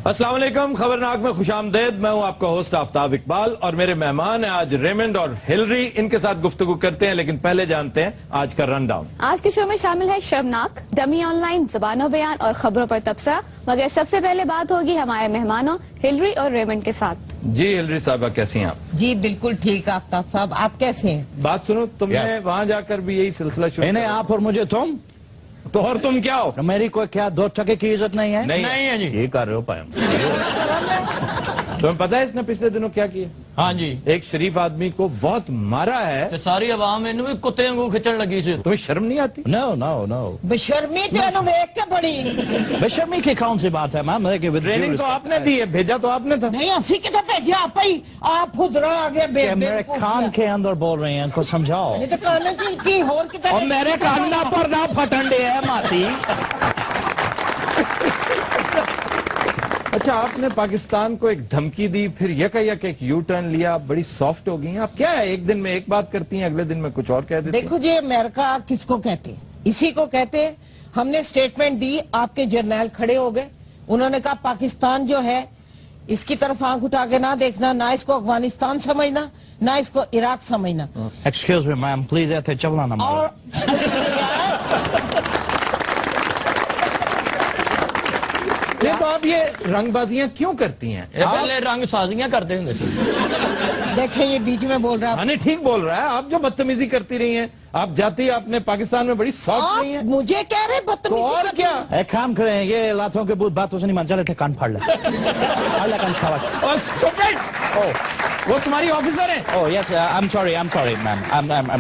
अस्सलाम वालेकुम, खबरनाक में खुश आमदेद। मैं हूं आपका होस्ट आफ्ताब इकबाल और मेरे मेहमान हैं आज रेमंड और हिलरी। इनके साथ गुफ्तगू करते हैं, लेकिन पहले जानते हैं आज का रन डाउन। आज के शो में शामिल है शर्मनाक, डमी ऑनलाइन, ज़बानो बयान और खबरों पर तबसरा। मगर सबसे पहले बात होगी हमारे मेहमानों हिलरी और रेमंड के साथ। जी हिलरी साहबा, कैसी हैं आप? जी बिल्कुल ठीक आफ्ताब साहब, आप कैसे हैं? बात सुनो, तुमने वहां जाकर भी यही सिलसिला शुरू इन्हें आप और मुझे तुम तो और तुम क्या हो? मेरी कोई क्या 2 टके की इज्जत नहीं है? नहीं है जी। ये कर रहे हो पाए तुम्हें पता है इसने पिछले दिनों क्या किया? हाँ जी, एक शरीफ आदमी को बहुत मारा है। तो सारी आवाम इन्हें भी कुत्ते वांगू खिंचण लगी सी। तुम्हें शर्म नहीं आती? नो नो नो बेशर्मी तेनू वेख के बड़ी बेशर्मी की कौन सी बात है मैम? ट्रेनिंग तो आपने दी है, भेजा तो आपने था। नहीं असी कितने भेजा आप ही, आप खुदरा आगे मेरे कान के अंदर बोल रहे हैं, इनको समझाओ। नहीं तो कहना चाहिए कि और कितने और मेरे कान पर ना फटंडे है मासी। अच्छा, आपने पाकिस्तान को एक धमकी दी, फिर यकायक एक यू टर्न लिया, बड़ी सॉफ्ट हो गई हैं आप। क्या है, एक दिन में एक बात करती हैं, अगले दिन में कुछ और कह देती हैं। देखो जी, अमेरिका किसको कहते हैं? इसी को कहते हैं। हमने स्टेटमेंट दी, आपके जर्नैल खड़े हो गए, उन्होंने कहा पाकिस्तान जो है इसकी तरफ आंख उठा के ना देखना, ना इसको अफगानिस्तान समझना, ना इसको इराक समझना। एक्सक्यूज मी मैम, प्लीज ऐसे चलना ना। और तो आप ये रंगबाजियां क्यों करती हैं? ये पहले रंग साजियां करते होंगे। देखें ये बीच में बोल रहा है। नहीं, ठीक बोल रहा है। आप जो बदतमीजी करती रही हैं, आप जाती आपने पाकिस्तान में बड़ी सॉफ्ट रही आप हैं। मुझे कह रहे तो बदतमीजी और करती क्या? हैं। एक काम करें, ये लातों के भूत बातों से नहीं मान, चले थे कान फाड़ ले। फाड़ ले कान फाड़। और stupid! वो तुम्हारी ऑफिसर है। Oh yes, I'm sorry ma'am,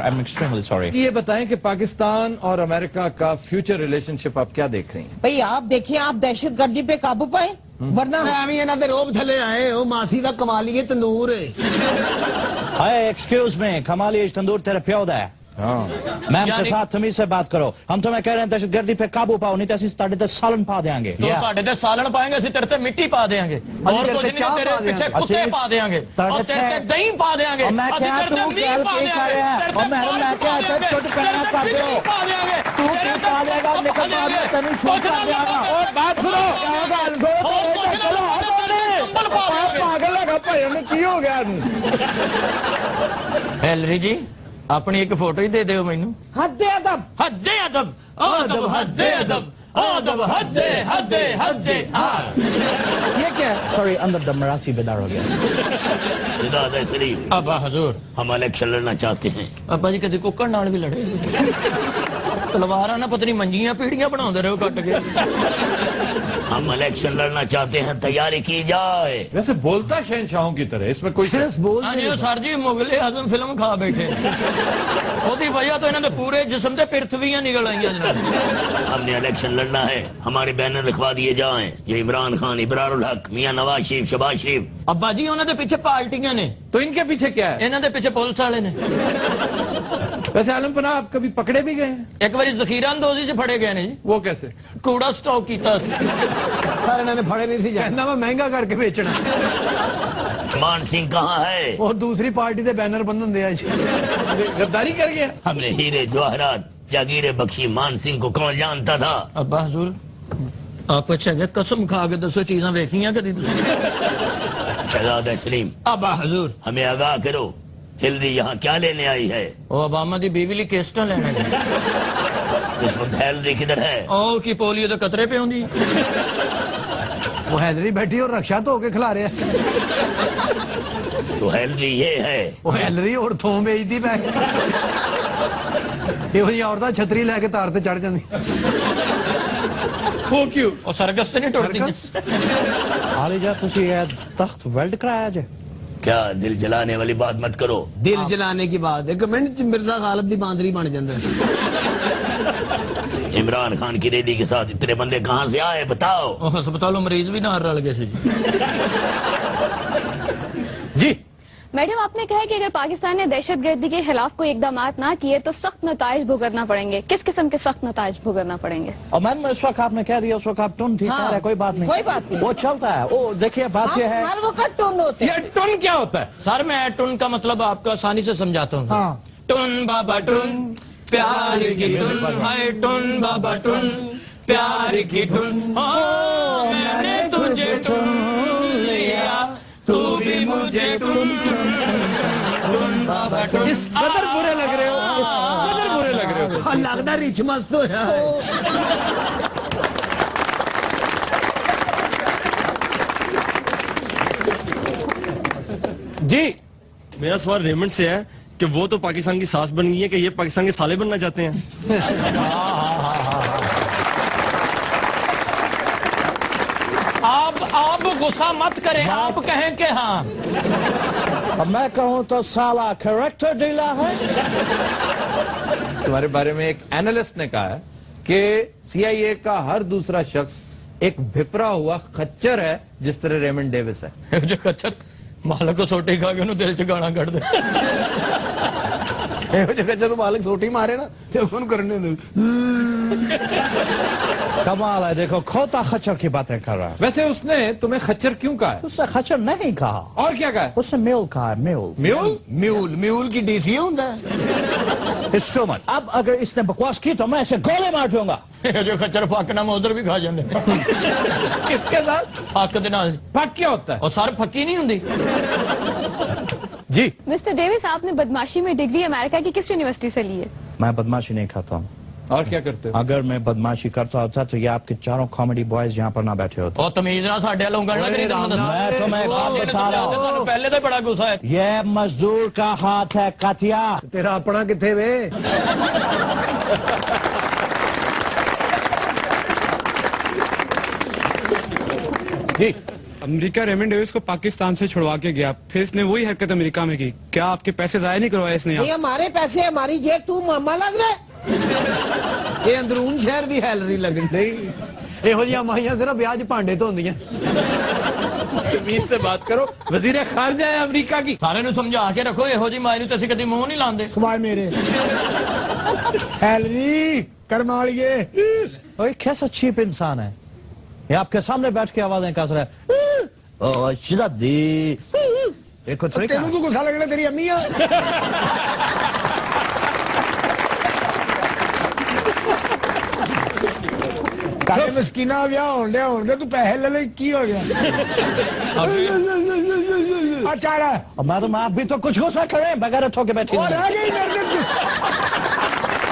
I'm extremely sorry. ये बताएं कि पाकिस्तान और अमेरिका का फ्यूचर रिलेशनशिप आप क्या देख रही हैं? भाई आप देखिए, आप दहशतगर्दी पे काबू पाए, वरना ਇਹਨਾਂ ਦੇ ਰੋਬ ਥੱਲੇ ਆਏ ਉਹ ਮਾਸੀ ਦਾ ਕਮਾਲੀਏ ਤੰਦੂਰ ਹੈ। Hey, excuse me, कमाली तंदूर तेरे प्यो दा है। मैम के साथ तमीज से बात करो। हम तुम्हें कह रहे हैं दहशतगर्दी पे काबू पाओ, नहीं तो ਅਸੀਂ ਤੁਹਾਡੇ ਤੇ ਸਾਲਣ ਪਾ ਦੇਾਂਗੇ। तो साढ़े ते सालन पाएंगे, ਅਸੀਂ तेरे ते मिट्टी पा देंगे, और कुछ नहीं, तेरे पीछे कुत्ते पा देंगे, और तेरे ते दही पा देंगे, और मैं क्या तू क्या कह रहा है? और मैं क्या छोटे कहना कर दो, तू क्या पा देगा, निकल पा तनी शूट कर देगा। और बात सुनो, पागल लगा भाई, की हो गया? हिलरी जी, अपनी एक फोटो ही दे दो मैनू। हद अदब, हद्दे अदब, अदब हद्दे अदब, अदब हद्दे हद्दे हद्दे। ये क्या है? सॉरी, अंदर दमरासी बेदार हो गया। सिदात शरीफ, अब्बा हजूर, हम इलेक्शन लड़ना चाहते हैं। अब्बा जी कभी कुक्कड़ नाल भी लड़े, तलवारा ना पत्नी मंजियां पीढ़ियां बनाते रहो कट के। हम इलेक्शन लड़ना चाहते हैं, तैयारी की जाए। वैसे बोलता शहनशाहों की तरह, इसमें कोई ਸਿਰਫ ਬੋਲ हाँ जी, सर जी मुगले आजम फिल्म खा बैठे, ਉਹਦੀ वजह तो इन्होंने पूरे जिस्म से पृथ्वियां निकल आई जनाब। हमने इलेक्शन लड़ना है, हमारे बैनर लिखवा दिए जाएं। ये इमरान खान, इब्रारुल हक, मियां नवाज शरीफ, शहबाज शरीफ। अब्बा जी उन्होंने पीछे पार्टियां ने, तो इनके पीछे क्या है? इन्होंने पीछे पुलिस वाले ने। वैसे आलम पना, आप कभी पकड़े भी गए हैं? एक बार जखीरा अंदोजी से फड़े गए ने जी, वो कैसे? कूड़ा स्टॉक किया। ਸਾਰੇ ਇਹਨਾਂ ਨੇ ਫੜੇ ਨਹੀਂ ਸੀ ਜਾਣਾ, ਮੈਂ ਮਹਿੰਗਾ ਕਰਕੇ ਵੇਚਣਾ। मान सिंह कहाँ है? ਉਹ ਦੂਸਰੀ ਪਾਰਟੀ ਦੇ ਬੈਨਰ ਬੰਨਣ ਦੇ ਆ ਜੀ। गद्दारी कर गया? हमने हीरे जवाहरात जागीरें बख्शी मान सिंह को कौन जानता था? अब्बा हजूर, आप अच्छा है, कसम खा के दसो चीज़ां वेखियां कदी तुसीं? शहजादा सलीम, अब्बा हजूर, हमें आगाह करो, हिलरी यहाँ क्या लेने आई है? ओ ओबामा दी बीवी ली केस्टा लेने गए। इस वक्त हिलरी किधर है? और की पोलियो दे कतरे पे होंदी। ਉਹ ਹੈਲਰੀ ਬੈਠੀ और रक्षा ਧੋ ਕੇ ਖਿਲਾ ਰਿਹਾ। तो हिलरी ये है। ਉਹ ਹੈਲਰੀ और ਥੋਂ ਵੇਚਦੀ ਪੈ। ਇਹੋ ਜਿਹੀ ਔਰਤਾਂ ਛਤਰੀ ਲੈ ਕੇ ਤਾਰ ਤੇ ਚੜ ਜਾਂਦੀ। वो क्यों? और सरगस से नहीं टुटदी। आलिजा तुसी ये तख्त वेल्ड कराया जे? क्या दिल जलाने वाली बात मत करो। ਦਿਲ ਜਲਾने की बात, एक मिनट ਚ मिर्जा गालिब ਦੀ बांदरी बन ਜਾਂਦਾ। इमरान खान की रैली के साथ इतने बंदे कहाँ से आए बताओ? अस्पतालों मरीज भी नार रल गए सी जी मैडम, आपने कहा कि अगर पाकिस्तान ने दहशतगर्दी के खिलाफ कोई इकदामात ना किए तो सख्त नताइज भुगतना पड़ेंगे। किस किस्म के सख्त नताइज भुगतना पड़ेंगे? और मैम इस वक्त आपने कह दिया, उस वक्त आप टुन ठीक हाँ, है, कोई बात नहीं, कोई बात नहीं। वो चलता है। ओ देखिए बात ये है, हर वक्त टोन होते हैं। ये टुन क्या होता है? सर मैं टुन का मतलब आपको आसानी से समझाता हूँ। हाँ। टुन बाबा टुन, प्यार की टुन, हाय टुन बाबा टुन, प्यार की टुन, मैंने तुझे टुन इस कदर बुरे लग रहे हो, इस कदर बुरे लग रहे हो। लगता रिच मस्त होया है। जी मेरा सवाल रेमंड से है कि वो तो पाकिस्तान की सास बन गई है कि ये पाकिस्तान के साले बनना चाहते हैं। आप गुस्सा मत करें, आप कहें कि हाँ। अब मैं कहूँ तो साला कैरेक्टर डीला है। तुम्हारे बारे में एक एनालिस्ट ने कहा है कि CIA का हर दूसरा शख्स एक भिपरा हुआ खच्चर है जिस तरह रेमंड डेविस है। जो खच्चर मालक को सोटी खा के दिल च गाना कट दे। ਇਹੋ ਜਿਹੇ ਕੱਚਰ ਨੂੰ ਮਾਲਕ ਸੋਟੀ ਮਾਰੇ ਨਾ ਤੇ ਉਹਨੂੰ ਕਰਨੇ ਹੁੰਦੇ। कमाल है, देखो खोता खच्चर की बातें कर रहा है। वैसे उसने तुम्हें खच्चर क्यों कहा है? उसने खच्चर नहीं कहा, और क्या कहा है? उसने म्यूल कहा है, म्यूल। म्यूल? म्यूल म्यूल की डीसी ਹੁੰਦਾ ਹੈ। इंस्ट्रूमेंट। अब अगर इसने बकवास की तो मैं इसे गोले मार दूंगा। जो खच्चर फक ना उधर भी खा जाते। किसके साथ? फक दे नाल। फक क्या होता है? और सर फकी नहीं हुंदी। जी मिस्टर डेविस, आपने बदमाशी में डिग्री अमेरिका की किस यूनिवर्सिटी से ली है? मैं बदमाशी नहीं खाता हूँ। और क्या करते हो? अगर मैं बदमाशी करता होता तो ये आपके चारों कॉमेडी बॉयज यहाँ पर ना बैठे होते। और तमीज ना साडे वालों गण लग रही मैं तुम्हें एक बात बता रहा हूँ, पहले तो बड़ा गुस्सा है। ये मजदूर का हाथ है कातिया। तेरा अपना किथे वे? जी अमेरिका रेमंड डेविस को पाकिस्तान से छुड़वा के गया, फिर इसने वही हरकत अमेरिका में की। क्या आपके पैसे जाया नहीं करवाए इसने? ये हमारे पैसे हमारी जेब, तू मामा लग रहा है। ਇਹ ਅੰਦਰੂਨ ਸ਼ਹਿਰ ਦੀ ਹੈਲਰੀ ਲੱਗਣ ਨਹੀਂ ਇਹੋ ਜਿਹੀਆਂ ਮਾਈਆਂ ਸਿਰਫ ਵਿਆਹ 'ਚ ਭਾਂਡੇ ਧੋਂਦੀਆਂ। तमीज से बात करो। वजीर खारजा है अमेरिका की। सारे नु समझा के रखो, ਇਹੋ जी माई ਨੂੰ ਤੁਸੀਂ ਕਦੀ ਮੂੰਹ ਨਹੀਂ ਲਾਉਂਦੇ। ਸਵਾਏ ਮੇਰੇ ਹੈਲਰੀ ਕਰਮਾਲੀਏ। ओए कैसा चीप इंसान है ये, आपके सामने बैठ के आवाजें कस रहा है। ओ शिद्दी देखो तरीका ਤੈਨੂੰ ਤੂੰ ਗੁੱਸਾ ਲੱਗਣਾ ਤੇਰੀ ਅੰਮੀ ਆ। ਕਾਹੇ ਮਸਕੀਨਾ ਵਿਆਹ ਹੋਣ ਡਿਆ ਹੋਣ ਤੂੰ ਪੈਸੇ ਲੈ ਲੈ ਕੀ ਹੋ ਗਿਆ? ਅਚਾਰਾ मैडम आप भी तो कुछ गुस्सा करें, बगैर ठोके बैठी और आ गई मेरे दिल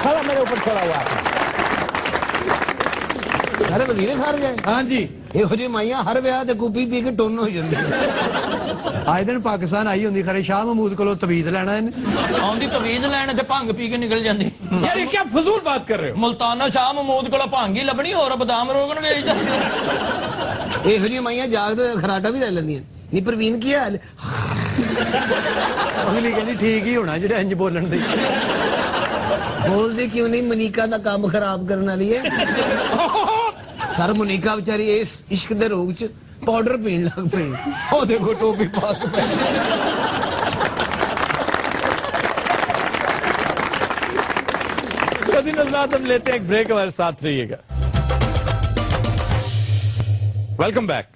साला मेरे ऊपर खड़ा हुआ है। ਸਾਰੇ ਵਜ਼ੀਰੇ ਖਾਰ ਜਾਏ। हाँ जी ਇਹੋ ਜਿਹੀ ਮਾਈਆਂ ਹਰ ਵਿਆਹ ਤੇ ਕੂਪੀ ਪੀ ਕੇ ਟੋਨ ਹੋ ਜਾਂਦੀ। ਅੱਜ ਦਿਨ ਪਾਕਿਸਤਾਨ ਆਈ ਹੁੰਦੀ ਖਰੇ ਸ਼ਾਹ ਮਹਿਮੂਦ ਕੋਲੋਂ ਤਵੀਜ਼ ਲੈਣਾ ਇਹਨੇ। ਆਉਂਦੀ ਤਵੀਜ਼ ਲੈਣ ਤੇ ਭੰਗ ਪੀ ਕੇ ਨਿਕਲ ਜਾਂਦੀ। यार ये क्या फजूल बात कर रहे हो? ਮੁਲਤਾਨਾ ਸ਼ਾਹ ਮਹਿਮੂਦ ਕੋਲੋਂ ਭੰਗ ਹੀ ਲੱਭਣੀ, ਹੋਰ ਬਦਾਮ ਰੋਗਣ ਵੇਚਦਾ। ਇਹੋ ਜਿਹੀ ਮਾਈਆਂ ਜਾਗਦੇ ਖਰਾਟਾ ਵੀ ਲੈ ਲੈਂਦੀਆਂ। ਨੀ ਪ੍ਰਵੀਨ ਕੀ ਹਾਲ? ਅਗਲੀ ਕਹਿੰਦੀ ਠੀਕ ਹੀ ਹੋਣਾ ਜਿਹੜਾ ਇੰਜ ਬੋਲਣ ਦੇ। ਬੋਲਦੇ ਕਿਉਂ ਨਹੀਂ? ਮਨੀਕਾ ਦਾ ਕੰਮ ਖਰਾਬ ਕਰਨ ਵਾਲੀ ਹੈ। ਸਰ ਮਨੀਕਾ ਵਿਚਾਰੀ ਇਸ ਇਸ਼ਕ ਦੇ ਰੋਗ 'ਚ ਪਾਊਡਰ ਪੀਣ ਲੱਗ ਪਈ। ਉਹ ਦੇਖੋ ਟੋਪੀ ਪਾ ਕੇ ਬੈਠੀ। कभी नजरात हम लेते हैं एक ब्रेक, हमारे साथ रहिएगा। Welcome back.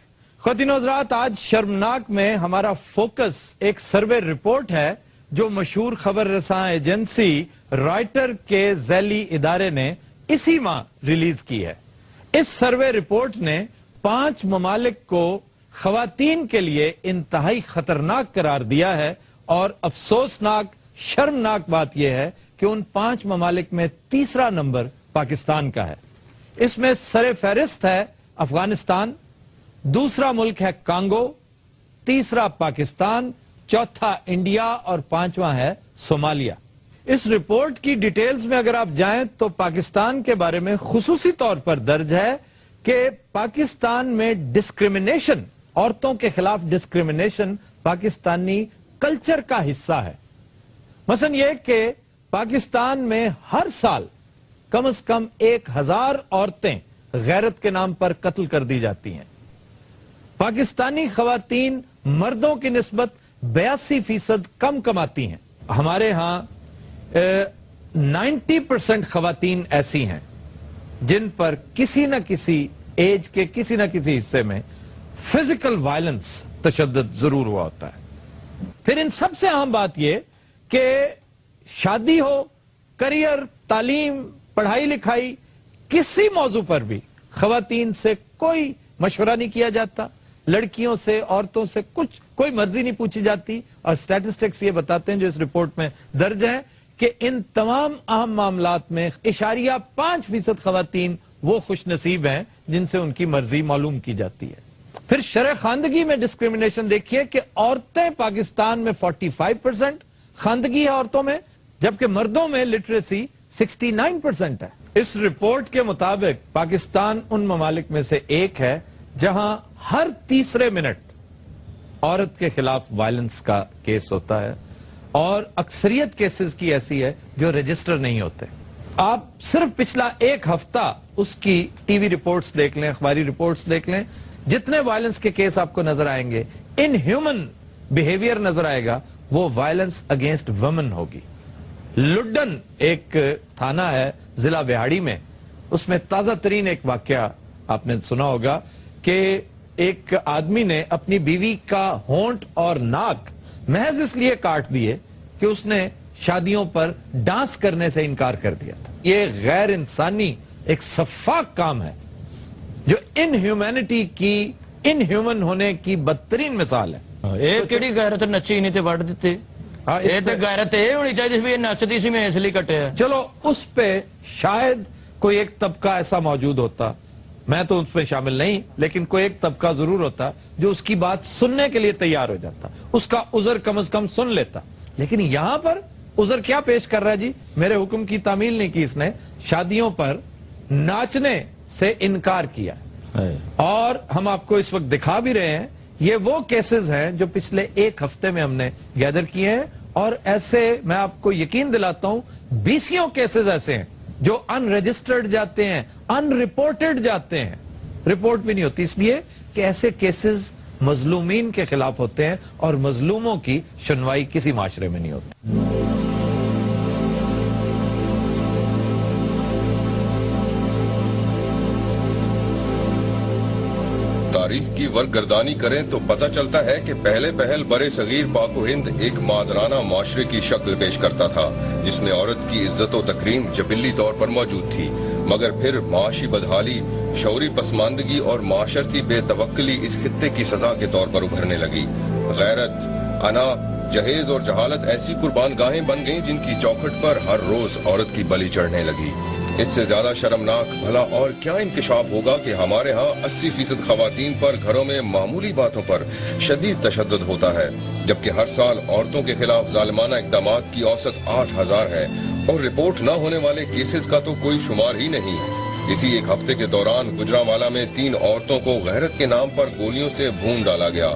ख़वातीन हज़रात, आज शर्मनाक में हमारा फोकस एक सर्वे रिपोर्ट है जो मशहूर खबर रसां एजेंसी रॉयटर के जैली इदारे ने इसी माह रिलीज की है। इस सर्वे रिपोर्ट ने 5 ममालिक को खवातीन के लिए इंतहाई खतरनाक करार दिया है, और अफसोसनाक शर्मनाक बात यह है कि उन 5 ममालिक में तीसरा नंबर पाकिस्तान का है। इसमें सरे फहरिस्त है अफगानिस्तान, दूसरा मुल्क है कांगो, तीसरा पाकिस्तान, चौथा इंडिया और पांचवा है सोमालिया। इस रिपोर्ट की डिटेल्स में अगर आप जाएं तो पाकिस्तान के बारे में खुसूसी तौर पर दर्ज है कि पाकिस्तान में डिस्क्रिमिनेशन, औरतों के खिलाफ डिस्क्रिमिनेशन पाकिस्तानी कल्चर का हिस्सा है। मसलन यह कि पाकिस्तान में हर साल कम से कम 1000 औरतें गैरत के नाम पर कत्ल कर दी जाती हैं। पाकिस्तानी खवातीन मर्दों की निस्बत 82% कम कमाती हैं। हमारे यहां 90% खवातीन ऐसी हैं जिन पर किसी न किसी एज के किसी न किसी हिस्से में फिजिकल वायलेंस, तशद्दुद जरूर हुआ होता है। फिर इन सबसे अहम बात यह कि शादी हो, करियर, तालीम, पढ़ाई लिखाई, किसी मौजू पर भी खवातीन से कोई मशवरा नहीं किया जाता, लड़कियों से, औरतों से कुछ कोई मर्जी नहीं पूछी जाती। और स्टैटिस्टिक्स ये बताते हैं जो इस रिपोर्ट में दर्ज है कि इन तमाम अहम मामलात में 0.5% खवातीन वो खुश नसीब हैं जिनसे उनकी मर्जी मालूम की जाती है। फिर शरह खानदगी में डिस्क्रिमिनेशन देखिए कि औरतें पाकिस्तान में 45% खानदगी है औरतों में, जबकि मर्दों में लिटरेसी 69% है। इस रिपोर्ट के मुताबिक पाकिस्तान उन ममालिक में से एक है जहां हर तीसरे मिनट औरत के खिलाफ वायलेंस का केस होता है और अक्सरियत केसेस की ऐसी है जो रजिस्टर नहीं होते। आप सिर्फ पिछला एक हफ्ता उसकी टीवी रिपोर्ट्स देख लें, अखबारी रिपोर्ट्स देख लें, जितने वायलेंस के केस आपको नजर आएंगे, इनह्यूमन बिहेवियर नजर आएगा, वो वायलेंस अगेंस्ट वुमेन होगी। लुड्डन एक थाना है जिला बिहाड़ी में, उसमें ताजा तरीन एक वाकया आपने सुना होगा कि एक आदमी ने अपनी बीवी का होंठ और नाक महज इसलिए काट दिए कि उसने शादियों पर डांस करने से इनकार कर दिया था। ये गैर इंसानी एक सफाक काम है जो इनह्यूमैनिटी की, इनह्यूमन होने की बदतरीन मिसाल है। ਇਹ ਕਿਹੜੀ ਗੈਰਤ ਨੱਚੀ ਨਹੀਂ ਤੇ ਵੱਢ ਦਿੱਤੇ। ਇਹ ਤੇ ਗੈਰਤ ਇਹ ਹੋਣੀ ਚਾਹੀਦੀ ਸੀ ਵੀ ਇਹ ਨੱਚਦੀ ਸੀ ਮੈਂ ਇਸ ਲਈ ਕੱਟਿਆ। चलो उस पे शायद कोई एक तबका ऐसा मौजूद होता, मैं तो उसमें शामिल नहीं, लेकिन कोई एक तबका जरूर होता जो उसकी बात सुनने के लिए तैयार हो जाता, उसका उज़र कम से कम सुन लेता। लेकिन यहां पर उज़र क्या पेश कर रहा है जी? मेरे हुक्म की तामील नहीं की इसने, शादियों पर नाचने से इनकार किया। और हम आपको इस वक्त दिखा भी रहे हैं, ये वो केसेस हैं जो पिछले एक हफ्ते में हमने गैदर किए हैं, और ऐसे मैं आपको यकीन दिलाता हूं 20 केसेस ऐसे हैं जो अनरजिस्टर्ड जाते हैं, अनरिपोर्टेड जाते हैं, रिपोर्ट भी नहीं होती, इसलिए कि ऐसे केसेस मजलूमीन के खिलाफ होते हैं और मजलूमों की सुनवाई किसी माशरे में नहीं होती। तारीख की वर्गगर्दानी करें तो पता चलता है कि पहले पहल बरे सगीर पाको हिंद एक मादराना माशरे की शक्ल पेश करता था, जिसमें औरत की इज्जत व तकरीम जबिल्ली तौर पर मौजूद थी, मगर फिर माशी बदहाली, शौरी पसमानदगी और माशरती बेतवक्कली इस खित्ते की सजा के तौर पर उभरने लगी। गैरत, अना, जहेज और जहालत ऐसी कुर्बान गाहें बन गईं जिनकी चौखट पर हर रोज औरत की बलि चढ़ने लगी। इससे ज्यादा शर्मनाक भला और क्या इंकशाफ होगा कि हमारे यहाँ 80% खवातीन पर घरों में मामूली बातों पर शदीद तशद्दुद होता है, जबकि हर साल औरतों के खिलाफ जालिमाना इक़दामात की औसत 8000 है और रिपोर्ट न होने वाले केसेस का तो कोई शुमार ही नहीं। इसी एक हफ्ते के दौरान गुजरांवाला में 3 औरतों को गैरत के नाम पर गोलियों से भून डाला गया।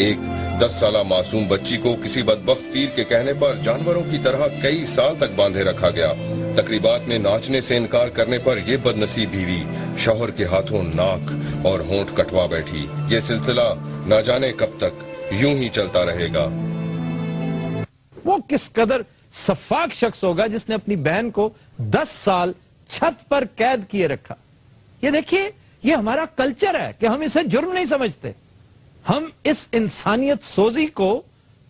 एक 10 साला मासूम बच्ची को किसी बदबख्त पीर के कहने पर जानवरों की तरह कई साल तक बांधे रखा गया। तकरीबात में नाचने से इनकार करने पर यह बदनसीब बीवी शौहर के हाथों नाक और होंठ कटवा बैठी। ये सिलसिला न जाने कब तक यूं ही चलता रहेगा। वो किस कदर सफाक शख्स होगा जिसने अपनी बहन को 10 साल छत पर कैद किए रखा। ये देखिए, ये हमारा कल्चर है कि हम इसे जुर्म नहीं समझते, हम इस इंसानियत सोजी को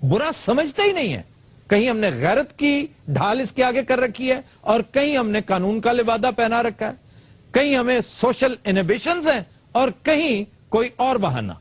बुरा समझते ही नहीं है। कहीं हमने गैरत की ढाल इसके आगे कर रखी है और कहीं हमने कानून का लिबादा पहना रखा है, कहीं हमें सोशल इनहिबिशंस हैं और कहीं कोई और बहाना।